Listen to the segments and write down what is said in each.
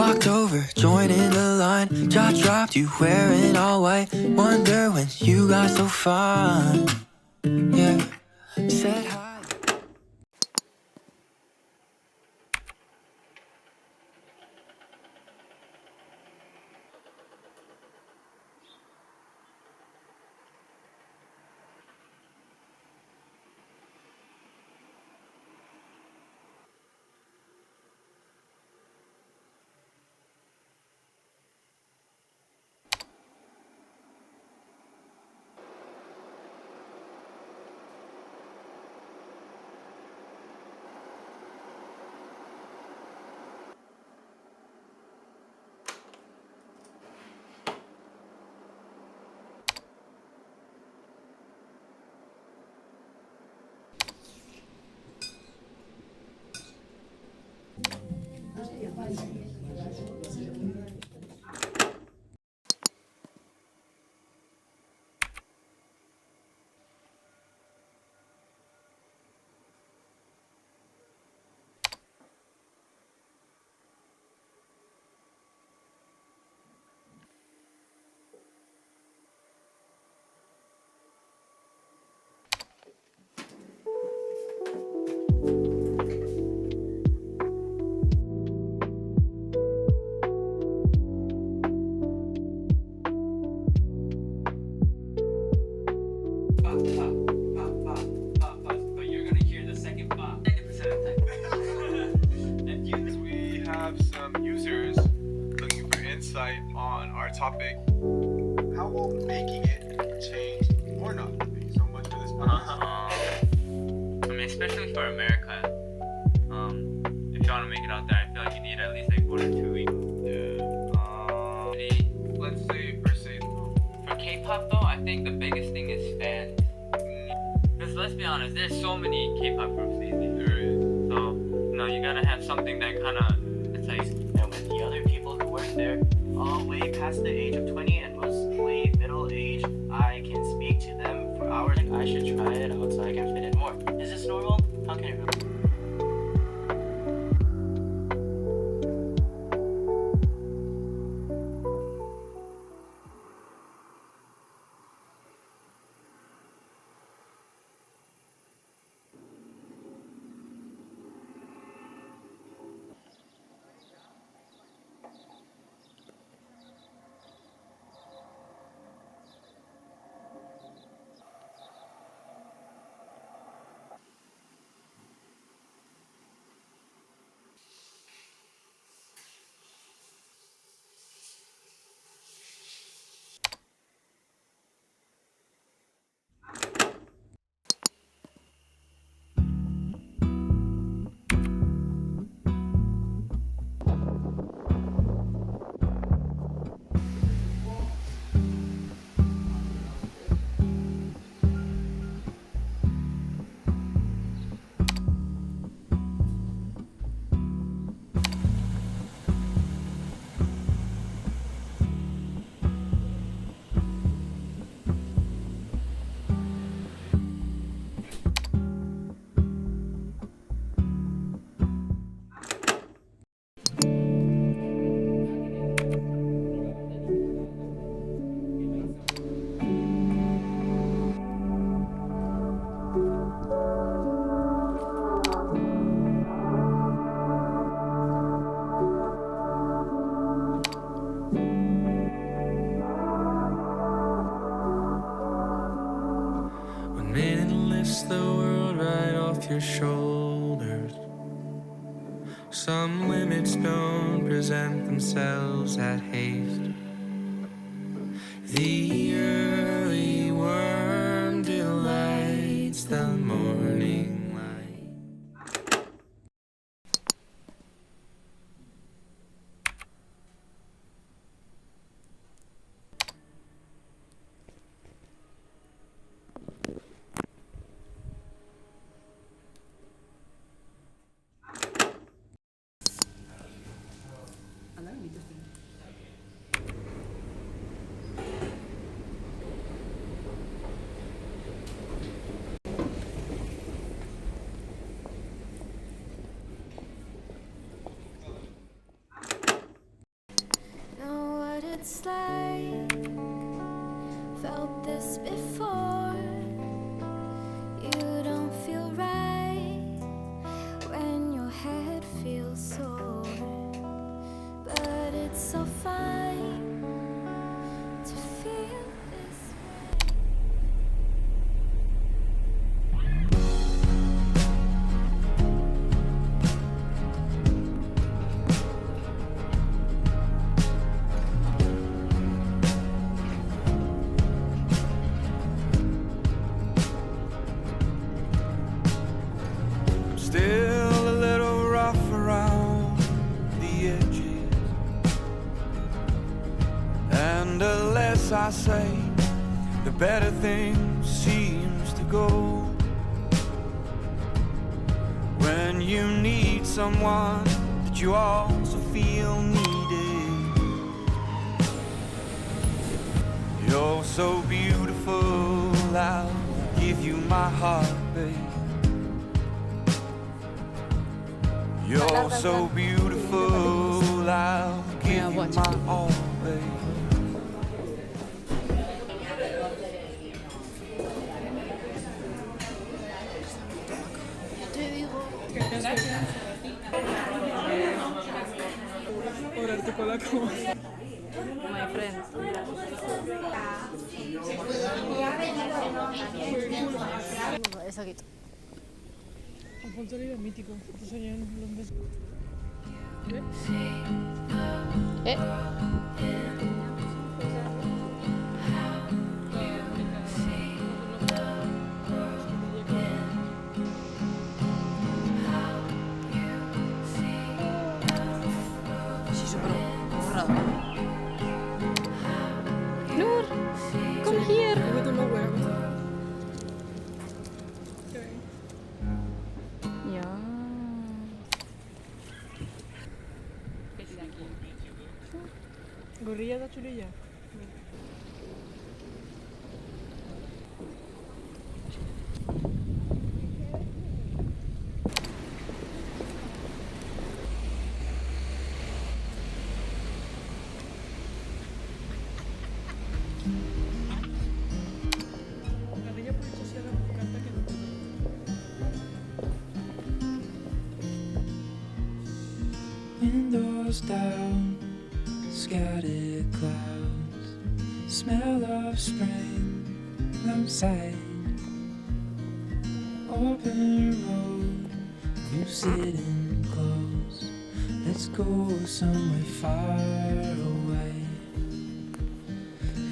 Walked over, joining the line. Jaw dropped, you wearing all white. Wonder when you got so fine. Yeah, said hi. But you're gonna hear the second pop 90% of the time. We have some users looking for insight on our topic. How will making it change or not? Thank you so much for this podcast. I mean, especially for America, if you want to make it out there, I feel like you need at least like 1 or 2 weeks. Let's say per se. For K-pop though, I think the biggest thing is fans. Because let's be honest, there's so many K-pop groups these days. There is. So, you gotta have something that kind of, it's like, And with the other people who work there, all way past the age of 20 and mostly middle age, I can speak to them for hours. I should try it out so I can fit in more. Is this normal? How can it really? One minute lifts the world right off your shoulders. Some limits don't present themselves at haste. The early worm delights the morning light. it's like. Felt this before. You don't feel right when your head feels sore, but it's so fine to feel this way. Still a little rough around the edges, and the less I say, the better things seems to go. When you need someone that you also feel needed, you're so beautiful, I'll give you my heart, babe. You're so beautiful, I'll give you my all, babe. My friend. Ezagut. Poltsorira mítico, fotos soñan los meses. Sí, súper borrado. Noor, come here. Ik weet hem ook wel. Ja. Gorrilla da chulilla. Gorrilla por hecho se canta que no. Windows down, scattered clouds, smell of spring outside. Open road, you sitting close. Let's go somewhere far away.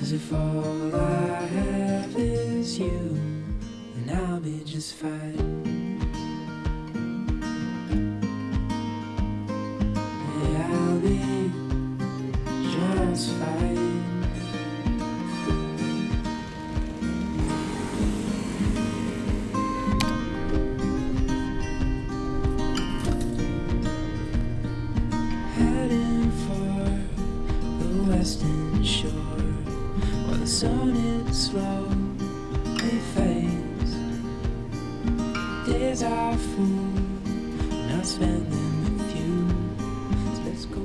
As if all I have is you, then I'll be just fine. I'll be just fine. Heading for the western shore, while the sun is slowly fades. Days are full, and I spend them with you. So let's go.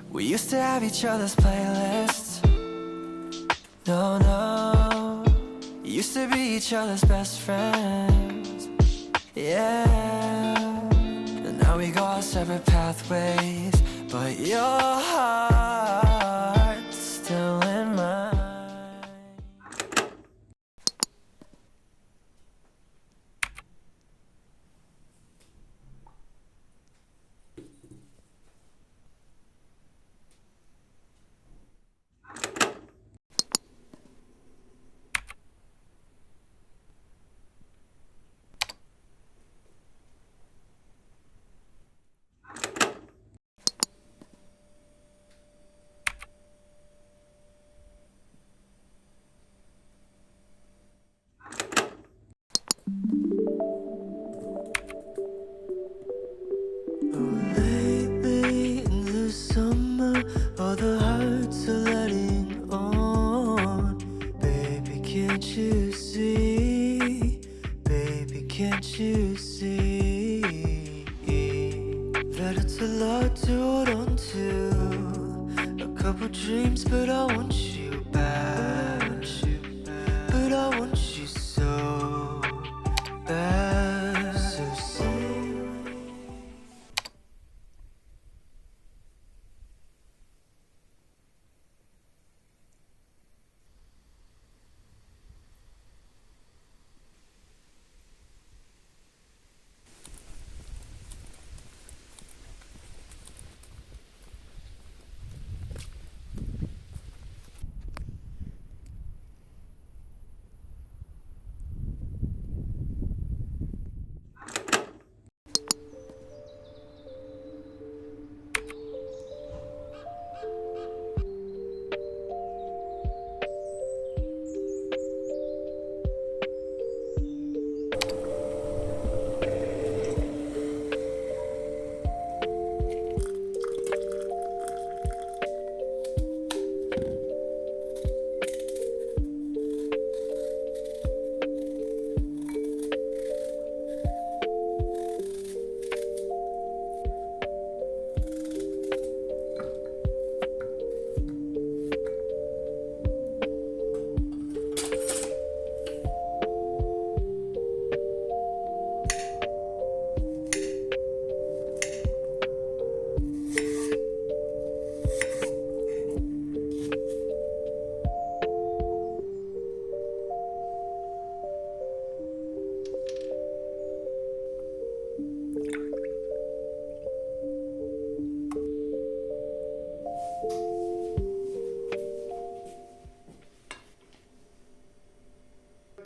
We used to have each other's playlists, used to be each other's best friends. Yeah. And now we go our separate pathways. But your heart's still in mine. Lately in the summer, all the hearts are letting on. Baby, can't you see? Baby, can't you see that it's a lot to hold on to? A couple dreams, but I want you back. But I want you so bad. So see.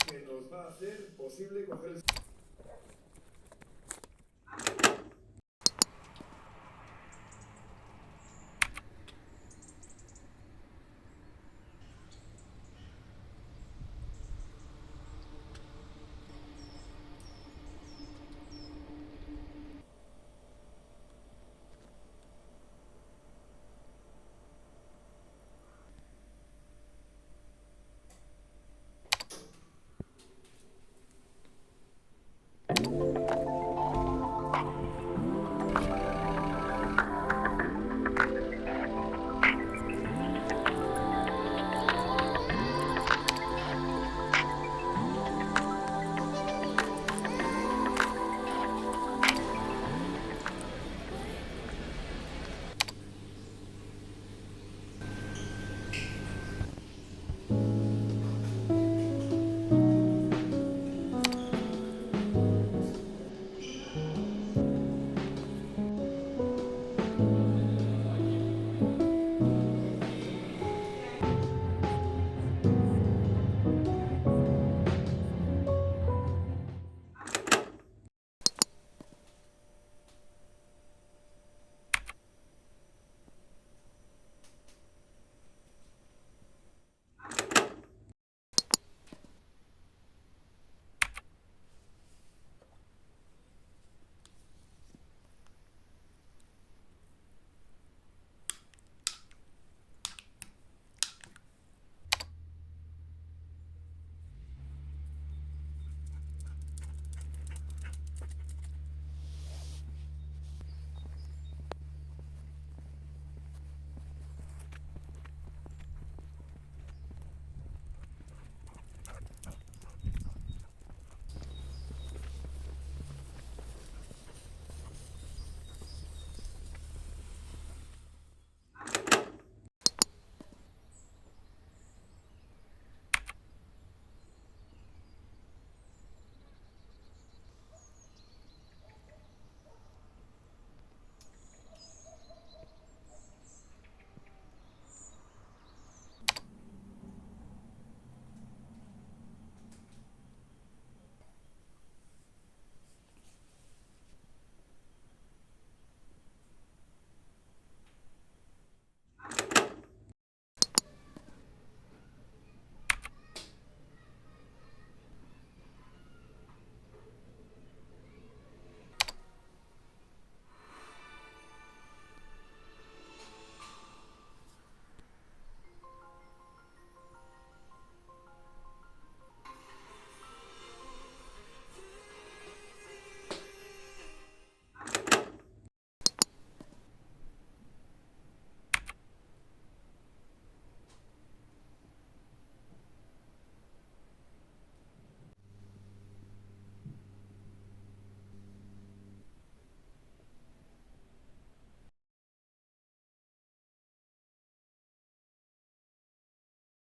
Que nos va a hacer posible coger el...